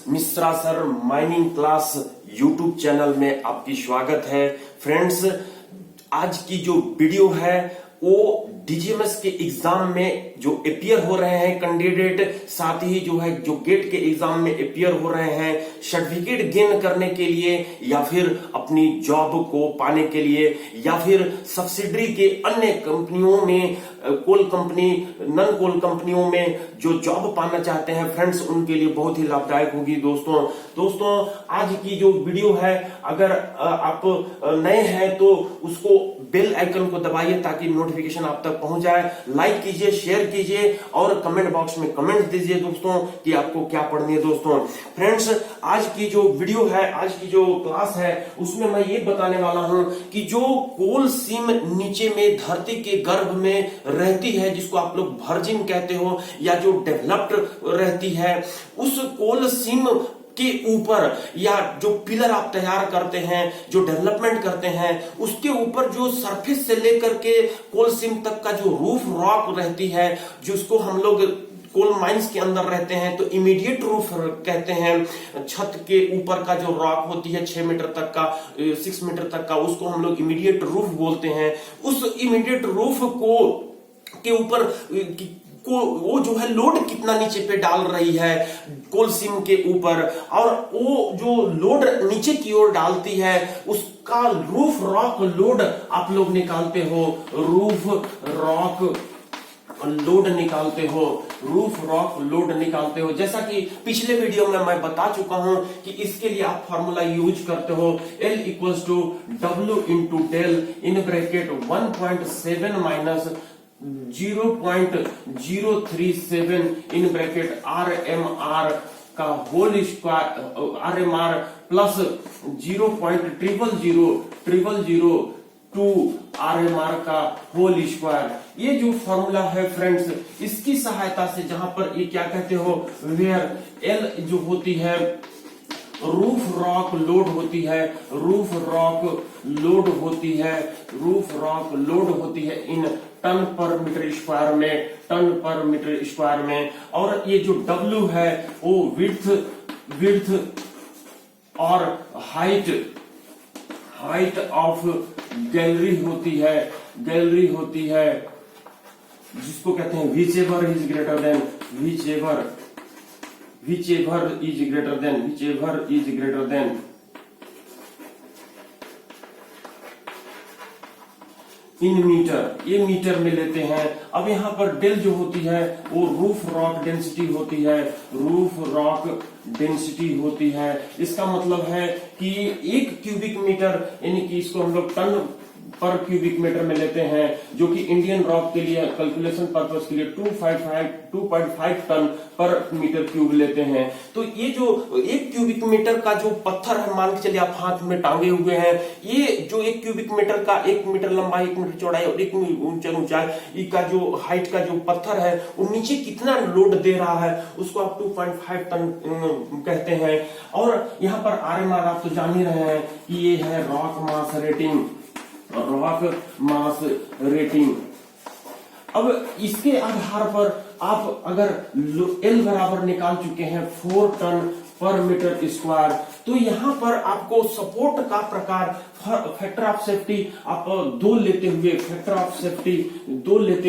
Mishra sir mining class YouTube channel में आपकी स्वागत है। फ्रेंड्स, आज की जो वीडियो है वो डीजीएमएस के एग्जाम में जो अपियर हो रहे हैं कैंडिडेट, साथ ही जो है जो गेट के एग्जाम में अपियर हो रहे हैं सर्टिफिकेट गेन करने के लिए, या फिर अपनी जॉब को पाने के लिए, या फिर सब्सिडरी के अन्य कंपनियों में, कोल कंपनी, नन कोल कंपनियों में जो जॉब पाना चाहते हैं फ्रेंड्स, उनके लिए बहुत ही लाभदायक होगी। दोस्तों आज की जो वीडियो है, अगर आप नए हैं तो उसको बेल आइकन को दबाइए ताकि नोटिफिकेशन आप तक पहुंच जाए। लाइक कीजिए, शेयर कीजिए और कमेंट बॉक्स में कमेंट दीजिए दोस्तों कि आपको क्या पढ़नी है। दोस्तों फ्रेंड्स, आज की जो वीडियो है, आज की जो क्लास है, उसमें मैं ये बताने वाला हूं कि जो कोल सीम नीचे में धरती के गर्भ में रहती है, जिसको आप लोग वर्जिन कहते हो, या जो डेवलप्ड रहती है, उस कोल सीम के ऊपर या जो पिलर आप तैयार करते हैं, जो डेवलपमेंट करते हैं, उसके ऊपर जो सरफेस से लेकर के कोल सीम तक का जो रूफ रॉक रहती है, जिसको हम लोग कोल माइंस के अंदर रहते हैं तो इमीडिएट रूफ कहते हैं। छत के ऊपर का जो रॉक होती है 6 मीटर तक का, 6 मीटर तक का, उसको हम लोग इमीडिएट रूफ बोलते हैं। उस इमीडिएट रूफ को के ऊपर वो जो है लोड कितना नीचे पे डाल रही है कोल सीम के ऊपर, और वो जो लोड नीचे की ओर डालती है उसका रूफ रॉक लोड आप लोग निकालते हो, रूफ रॉक लोड निकालते हो, रूफ रॉक लोड निकालते हो। जैसा कि पिछले वीडियो में मैं बता चुका हूं कि इसके लिए आप फॉर्मूला यूज करते हो L equals to W into del in bracket 1.7 minus 0.037 in bracket RMR का whole square, RMR plus 0.00002 RMR का होल स्क्वायर। ये जो फॉर्मूला है फ्रेंड्स, इसकी सहायता से जहां पर ये क्या कहते हो, वेयर L जो होती है रूफ रॉक लोड होती है, रूफ रॉक लोड होती है, रूफ रॉक लोड होती है इन टन पर मीटर स्क्वायर में, टन पर मीटर स्क्वायर में। और ये जो W है वो विड्थ और हाइट ऑफ गैलरी होती है, जिसको कहते हैं whichever is greater than in metre, ये मीटर में लेते हैं। अब यहाँ पर डेल जो होती है वो रूफ रॉक डेंसिटी होती है। इसका मतलब है कि 1 क्यूबिक मीटर, यानी कि इसको हम लोग टन पर क्यूबिक मीटर में लेते हैं, जो कि इंडियन रॉक के लिए कैलकुलेशन पर्पस के लिए 2.5 टन पर मीटर क्यूब लेते हैं। तो ये जो 1 क्यूबिक मीटर का जो पत्थर है, मान के चलिए आप हाथ में टांगे हुए हैं, ये जो 1 क्यूबिक मीटर का 1 मीटर लंबाई, 1 मीटर चौड़ाई और 1 मीटर ऊंचाई का जो हाइट का जो पत्थर है, वो नीचे कितना लोड दे रहा है उसको आप 2.5 टन कहते हैं। और यहाँ पर RMR आप तो जान ही रहे हैं कि ये है रॉक मास रेटिंग। अब इसके आधार पर आप अगर L बराबर निकाल चुके हैं 4 टन पर मीटर स्क्वायर, तो यहाँ पर आपको सपोर्ट का प्रकार, फैक्टर ऑफ सेफ्टी आप 2 लेते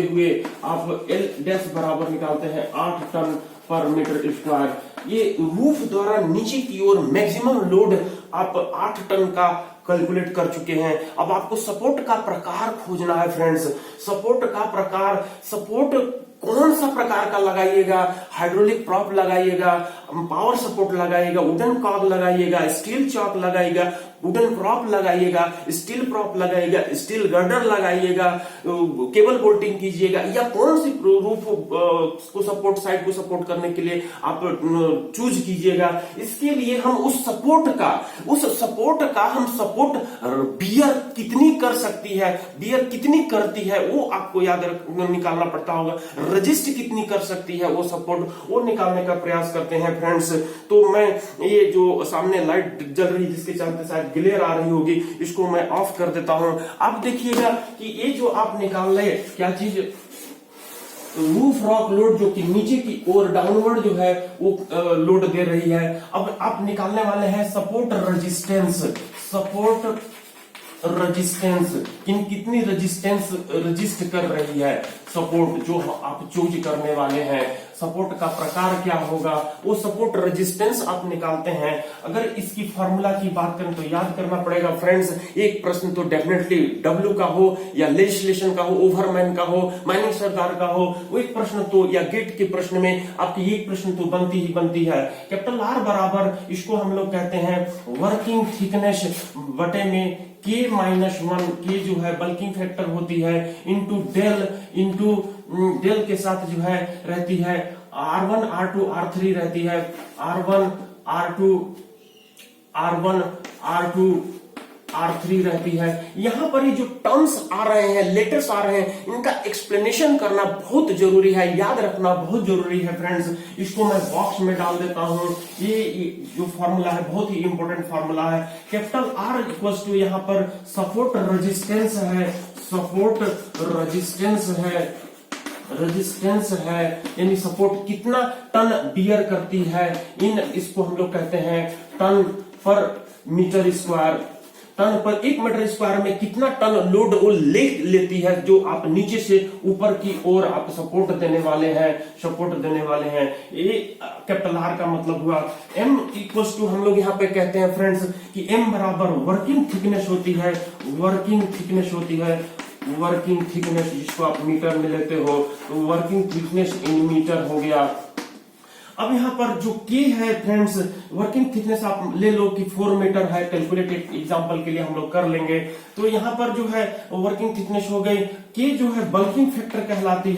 हुए आप L डैश बराबर निकालते हैं 8 टन पर मीटर स्क्वायर। ये रूफ द्वारा नीचे की ओर मैक्सिमम लोड आप 8 टन का कैलकुलेट कर चुके हैं। अब आपको सपोर्ट का प्रकार खोजना है फ्रेंड्स। सपोर्ट का प्रकार, सपोर्ट कौन सा प्रकार का लगाइएगा, हाइड्रोलिक प्रॉप लगाइएगा, पावर सपोर्ट लगाइएगा, वुडन कॉग लगाइएगा, स्टील चॉक लगाइएगा, वुडन प्रॉप लगाइएगा, स्टील प्रॉप लगाइएगा, स्टील गर्डर लगाइएगा, केबल बोल्टिंग कीजिएगा, या कौन सी रूफ को सपोर्ट, साइड को सपोर्ट करने के लिए आप चूज कीजिएगा। इसके लिए हम उस सपोर्ट का हम सपोर्ट बियर कितनी कर सकती है, बियर कितनी करती है वो आपको याद निकालना पड़ता होगा। रजिस्ट कितनी कर सकती है वो सपोर्ट, वो निकालने का प्रयास करते हैं फ्रेंड्स। तो मैं ये जो सामने लाइट जल रही है जिसके चलते शायद ग्लेयर आ रही होगी, इसको मैं ऑफ कर देता हूं। अब देखिएगा कि ये जो आप निकाल रहे क्या चीज, रूफ रॉक लोड जो कि नीचे की ओर डाउनवर्ड जो है वो लोड दे रही है। अब आप निकालने वाले हैं सपोर्ट रेजिस्टेंस कितनी रेजिस्टेंस रजिस्ट कर रही है सपोर्ट जो आप चूज करने वाले हैं। सपोर्ट का प्रकार क्या होगा वो सपोर्ट रेजिस्टेंस आप निकालते हैं। अगर इसकी फॉर्मूला की बात करें तो याद करना पड़ेगा फ्रेंड्स, एक प्रश्न तो डेफिनेटली डब्ल्यू का हो या लेजिस्लेशन का हो, ओवरमैन का हो, माइनिंग सरदार का हो, वो एक प्रश्न तो या गेट के प्रश्न में आपकी एक प्रश्न तो बनती है। कैपिटल आर बराबर इसको हम लोग कहते हैं वर्किंग थिकनेस बटे में K-1 के जो है बल्किंग फैक्टर होती है इंटू डेल के साथ जो है रहती है R1 R2 R3 रहती है R1 R2 R3 रहती है। यहां पर ये जो टर्म्स आ रहे हैं, लेटर्स आ रहे हैं, इनका एक्सप्लेनेशन करना बहुत जरूरी है, याद रखना बहुत जरूरी है फ्रेंड्स। इसको मैं बॉक्स में डाल देता हूं। ये जो फॉर्मूला है बहुत ही इंपॉर्टेंट फॉर्मूला है। कैपिटल R इक्वल्स टू यहां पर सपोर्ट रेजिस्टेंस है यानी सपोर्ट कितना टन बियर करती है, इसको हम लोग कहते हैं टन पर मीटर स्क्वायर। टन पर 1 मीटर स्क्वायर में कितना टन लोड वो लेती है जो आप नीचे से ऊपर की ओर आप सपोर्ट देने वाले हैं। ये कैपिटल आर का मतलब हुआ। एम इक्वल्स टू हम लोग यहाँ पे कहते हैं फ्रेंड्स कि एम बराबर वर्किंग थिकनेस होती है जिसको आप मीटर में लेते हो तो वर्किंग थिकनेस इन मीटर हो गया। अब यहाँ पर जो के है फ्रेंड्स, वर्किंग थिकनेस आप ले लो कि 4 मीटर है, कैलकुलेटेड एग्जांपल के लिए हम लोग कर लेंगे। तो यहाँ पर जो है वर्किंग थिकनेस हो गई। के जो है बल्किंग फैक्टर कहलाती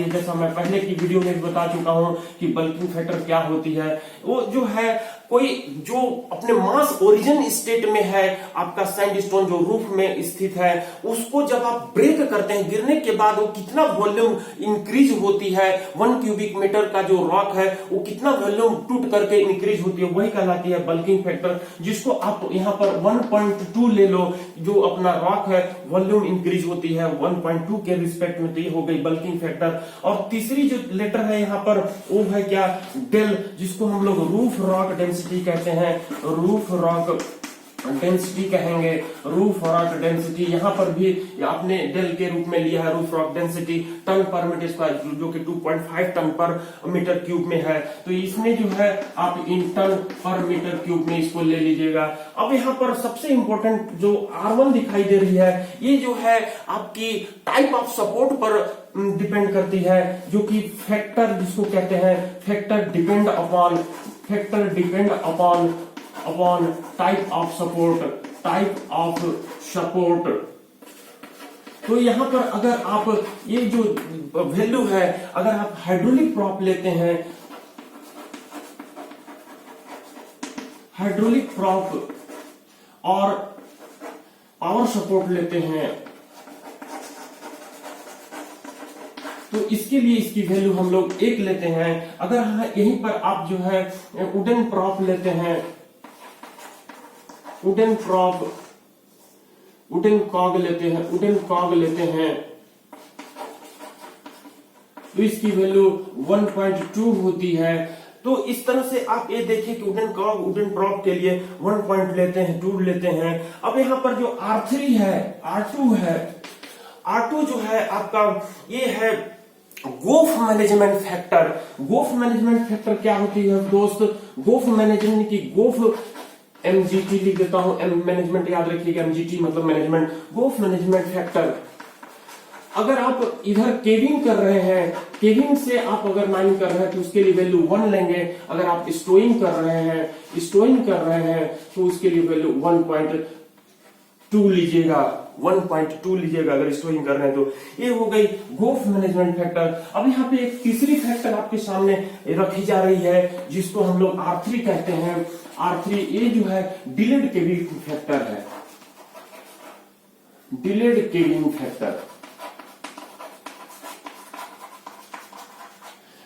है। जैसा मैं पहले की वीडियो में बता चुका हूं कि बल्किंग फैक्टर क्या होती है। वो जो है कोई जो अपने मास ओरिजिन स्टेट में है, आपका सैंडस्टोन जो रूफ में स्थित है, उसको जब आप ब्रेक करते हैं गिरने के बाद वो कितना वॉल्यूम इंक्रीज होती है, 1 क्यूबिक मीटर का जो रॉक है वो कितना वॉल्यूम टूट करके इंक्रीज होती है, वही कहलाती है बल्किंग फैक्टर। जिसको आप यहाँ पर 1.2 ले लो, जो अपना रॉक है वॉल्यूम इंक्रीज होती है 1.2 के रिस्पेक्ट में, तो ये हो गई बल्किंग फैक्टर। और तीसरी जो लेटर है यहाँ पर वो है क्या, डेल, जिसको हम लोग रूफ रॉक डेंसिटी कहते हैं। रूफ रॉक डेंसिटी कहेंगे, रूफ रॉक डेंसिटी। यहाँ पर भी आपने डेल के रूप में लिया है रूफ रॉक डेंसिटी टन पर मीटर स्क्वायर, जो कि 2.5 टन पर मीटर क्यूब में है। तो इसमें जो है आप इन टन पर मीटर क्यूब में इसको ले लीजिएगा। अब यहाँ पर सबसे इंपॉर्टेंट जो R1 दिखाई दे रही है, ये जो है आपकी टाइप ऑफ सपोर्ट पर डिपेंड करती है, जो कि फैक्टर जिसको कहते हैं factor depend upon type of support. तो यहां पर अगर आप ये जो वैल्यू है, अगर आप हाइड्रोलिक प्रॉप लेते हैं, हाइड्रोलिक प्रॉप और पावर सपोर्ट लेते हैं, तो इसके लिए इसकी वैल्यू हम लोग 1 लेते हैं। अगर यहीं पर आप जो है वुडन प्रॉप लेते हैं, वुडन कॉग लेते हैं, तो इसकी वैल्यू 1.2 होती है। तो इस तरह से आप ये देखिए कि वुडन प्रॉप के लिए 1 पॉइंट लेते हैं, 2 लेते हैं। अब यहाँ पर जो R3 है, R2 जो है आपका ये है गोफ मैनेजमेंट फैक्टर। गोफ मैनेजमेंट फैक्टर क्या होती है दोस्त, गोफ मैनेजमेंट की गोफ MGT लिख देता हूं, मैनेजमेंट याद रखिएगा, MGT मतलब मैनेजमेंट, गोफ मैनेजमेंट फैक्टर। अगर आप इधर केविंग कर रहे हैं, केविंग से आप अगर माइनिंग कर रहे हैं तो उसके लिए वैल्यू 1 लेंगे। अगर आप स्टोइंग कर रहे हैं तो उसके लिए वैल्यू 1.2 लीजिएगा, 1.2 लीजिएगा अगर स्टोरिंग कर रहे हैं तो। ये हो गई गोफ मैनेजमेंट फैक्टर। अब यहाँ पे एक तीसरी फैक्टर आपके सामने रखी जा रही है, जिसको हम लोग R3 कहते हैं। R3 ये जो है डिलेड केविंग फैक्टर है, delayed caving factor.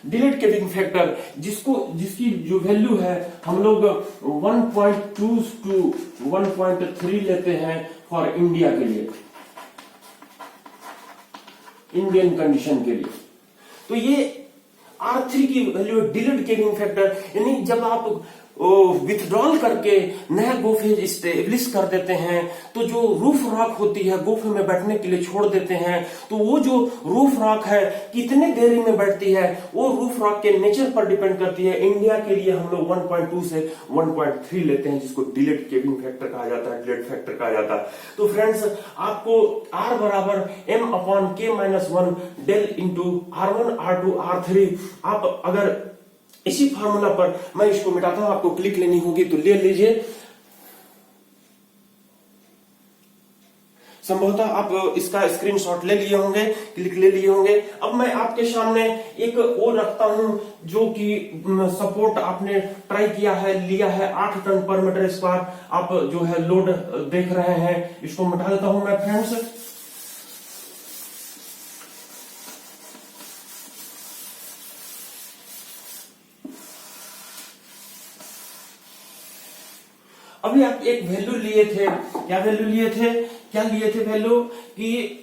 Delayed caving factor जिसकी जो वैल्यू है हम लोग 1.2 to 1.3 लेते हैं फॉर इंडिया के लिए। इंडियन कंडीशन के लिए। तो ये R3 की वैल्यू है डिलीट केविंग फैक्टर, यानी जब आप विथड्रॉल करके नया गोफे स्टेब्लिश कर देते हैं तो जो रूफ रॉक होती है गोफे में बैठने के लिए छोड़ देते हैं, तो वो जो रूफ रॉक है कितने देरी में बैठती है वो रूफ रॉक के नेचर पर डिपेंड करती है। इंडिया के लिए हम लोग 1.2 से 1.3 लेते हैं, जिसको डिलीट केविंग फैक्टर कहा जाता है, डिलीट फैक्टर कहा जाता है। तो फ्रेंड्स आपको R बराबर M/K-1 del into R1 R2 R3, आप अगर इसी फार्मूला पर मैं इसको मिटाता हूं, आपको क्लिक लेनी होगी तो ले लीजिए। संभवतः आप इसका स्क्रीनशॉट ले लिए होंगे, क्लिक ले लिए होंगे। अब मैं आपके सामने एक और रखता हूं जो कि सपोर्ट आपने ट्राई किया है, लिया है 8 टन पर मीटर स्क्वायर, आप जो है लोड देख रहे हैं, इसको मिटा देता हूं मैं फ्रेंड्स। अभी आप एक वैल्यू लिए थे, क्या वैल्यू लिए थे, क्या लिए थे वैल्यू कि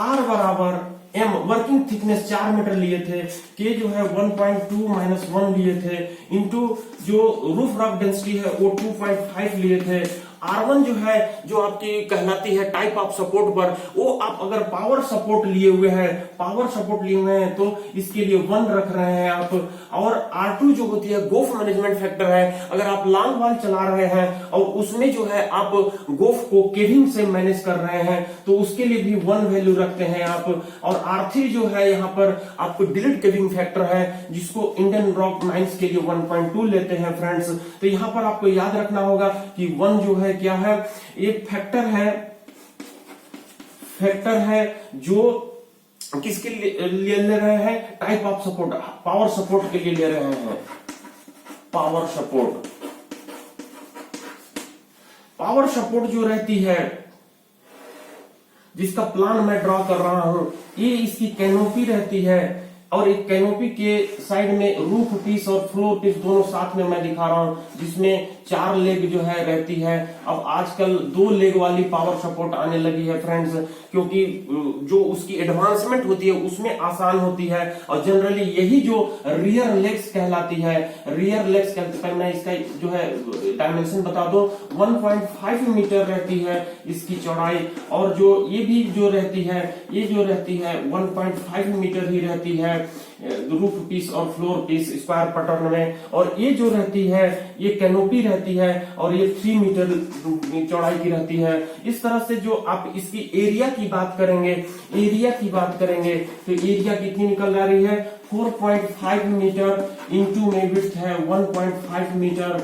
R बराबर M वर्किंग थिकनेस 4 मीटर लिए थे, K जो है 1.2 - 1 लिए थे, इंटू जो रूफ रॉक डेंसिटी है वो 2.5 लिए थे। R1 जो है जो आपकी कहलाती है टाइप ऑफ सपोर्ट पर, वो आप अगर पावर सपोर्ट लिए हुए हैं, पावर सपोर्ट लिए हुए हैं तो इसके लिए 1 रख रहे हैं आप। और R2 जो होती है गोफ मैनेजमेंट फैक्टर है, अगर आप लॉन्ग वाल चला रहे हैं और उसमें जो है आप गोफ को केविंग से मैनेज कर रहे हैं तो उसके लिए भी 1 वैल्यू रखते हैं आप। और R3 जो है यहाँ पर आपको डिलीट केविंग फैक्टर है, जिसको इंडियन रॉक माइंस के लिए 1.2 लेते हैं फ्रेंड्स। तो यहाँ पर आपको याद रखना होगा कि 1 जो है क्या है, एक फैक्टर है जो किसके लिए ले रहे हैं, type of support, power support के लिए ले रहे हैं। पावर सपोर्ट जो रहती है, जिसका प्लान मैं ड्रॉ कर रहा हूं, ये इसकी कैनोपी रहती है और एक कैनोपी के साइड में रूफ पीस और फ्लोर पीस दोनों साथ में मैं दिखा रहा हूं, जिसमें 4 लेग जो है रहती है। अब आजकल 2 लेग वाली पावर सपोर्ट आने लगी है फ्रेंड्स, क्योंकि जो उसकी एडवांसमेंट होती है उसमें आसान होती है। और जनरली यही जो रियर लेग्स कहलाती है, रियर लेग्स कहते, मैं इसका जो है डायमेंशन बता दो, 1.5 मीटर रहती है इसकी चौड़ाई, और जो ये भी जो रहती है, ये जो रहती है 1.5 मीटर ही रहती है रूफ पीस और फ्लोर पीस स्क्वायर पैटर्न में। और ये जो रहती है ये कैनोपी रहती है और ये 3 मीटर चौड़ाई की रहती है। इस तरह से जो आप इसकी एरिया की बात करेंगे, तो एरिया कितनी निकल आ रही है, 4.5 मीटर इंटू में विड्थ है 1.5 मीटर।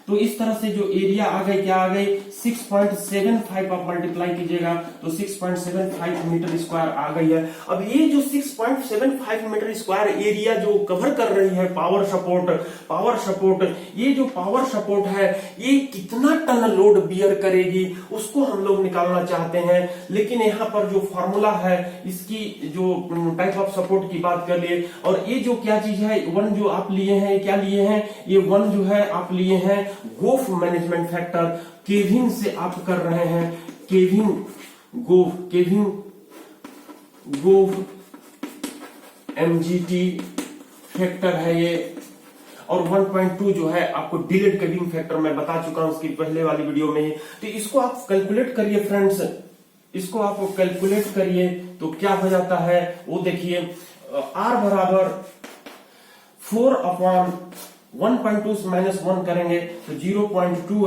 तो इस तरह से जो एरिया आ गई, क्या आ गई, 6.75 आप मल्टीप्लाई कीजिएगा तो 6.75 मीटर स्क्वायर आ गई है। अब ये जो 6.75 मीटर स्क्वायर एरिया जो कवर कर रही है पावर सपोर्ट, ये जो पावर सपोर्ट है ये कितना टन लोड बियर करेगी उसको हम लोग निकालना चाहते हैं। लेकिन यहाँ पर जो फॉर्मूला है इसकी जो टाइप ऑफ सपोर्ट की बात कर लिए, और ये जो क्या चीज है 1 जो आप लिए हैं, क्या लिए हैं, ये 1 जो है आप लिए हैं गोफ मैनेजमेंट फैक्टर, केविंग से आप कर रहे हैं, केविंग गोफ MGT फैक्टर है ये। और 1.2 जो है आपको डिलीट केविंग फैक्टर मैं बता चुका हूं उसकी पहले वाली वीडियो में ही। तो इसको आप कैलकुलेट करिए फ्रेंड्स, इसको आप कैलकुलेट करिए तो क्या हो जाता है वो देखिए। R बराबर 4/1.2 - 1 करेंगे तो 0.2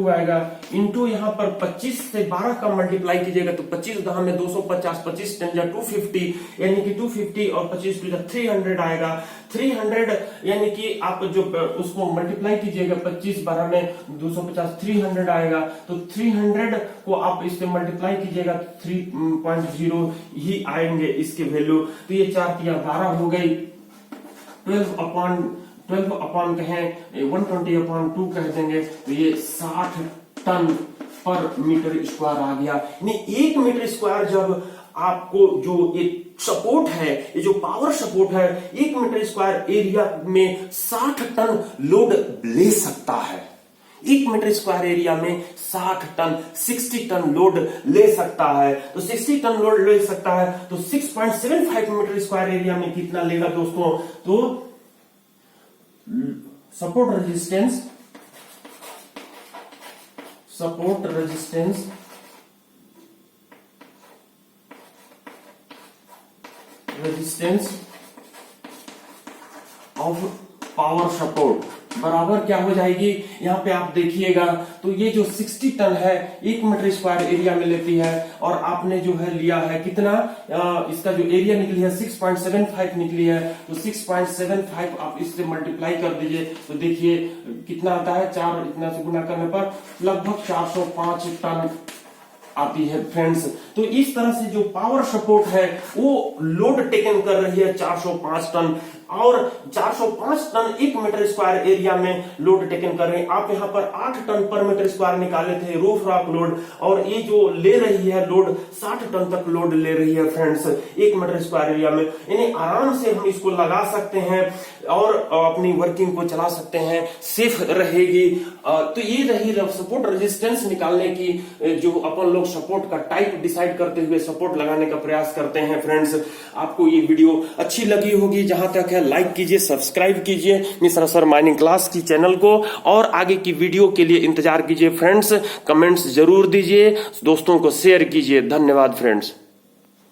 आएगा, इंटू यहाँ पर 25 से 12 का मल्टीप्लाई कीजिएगा तो 25 दहा में 250, 25 10 250, यानी कि 250 और 25 300 आएगा। 300 यानी कि आप जो उसको मल्टीप्लाई कीजिएगा 25 12 में 250, 300 आएगा। तो 300 को आप इससे मल्टीप्लाई कीजिएगा 3.0 ही आएंगे इसके वैल्यू। तो ये 4 या 12 हो गई, 12 अपॉन कहें 120/2 कह देंगे तो ये 60 टन पर मीटर स्क्वायर आ गया। यानी 1 मीटर स्क्वायर जब आपको जो एक सपोर्ट है, ये जो पावर सपोर्ट है 1 मीटर स्क्वायर एरिया में 60 टन लोड ले सकता है। 1 मीटर स्क्वायर एरिया में 60 टन 60 टन लोड ले सकता है। तो 60 टन लोड ले सकता है तो 6.75 मीटर स्क्वायर एरिया में कितना लेगा दोस्तों? तो support resistance of power support बराबर क्या हो जाएगी? यहाँ पे आप देखिएगा तो ये जो 60 टन है 1 मीटर स्क्वायर एरिया में लेती है और आपने जो है लिया है कितना, इसका जो एरिया निकली है 6.75 निकली है। तो 6.75 आप इससे मल्टीप्लाई कर दीजिए तो देखिए कितना आता है, 4 इतना से गुना करने पर लगभग 405 टन आती है फ्रेंड्स। तो इस तरह से जो पावर सपोर्ट है वो लोड टेकन कर रही है 405 टन और 405 टन 1 मीटर स्क्वायर एरिया में लोड टेकन कर रहे हैं। आप यहाँ पर 8 टन पर मीटर स्क्वायर निकाले थे रूफ रॉक लोड और ये जो ले रही है लोड 60 टन तक लोड ले रही है फ्रेंड्स 1 मीटर स्क्वायर एरिया में। इन्हें आराम से हम इसको लगा सकते हैं और अपनी वर्किंग को चला सकते हैं, सेफ रहेगी। तो ये रही सपोर्ट रेजिस्टेंस निकालने की जो अपन लोग सपोर्ट का टाइप डिसाइड करते हुए सपोर्ट लगाने का प्रयास करते हैं फ्रेंड्स। आपको ये वीडियो अच्छी लगी होगी, जहां तक है लाइक कीजिए, सब्सक्राइब कीजिए मिस्टर सर माइनिंग क्लास की चैनल को और आगे की वीडियो के लिए इंतजार कीजिए फ्रेंड्स। कमेंट्स जरूर दीजिए, दोस्तों को शेयर कीजिए। धन्यवाद फ्रेंड्स।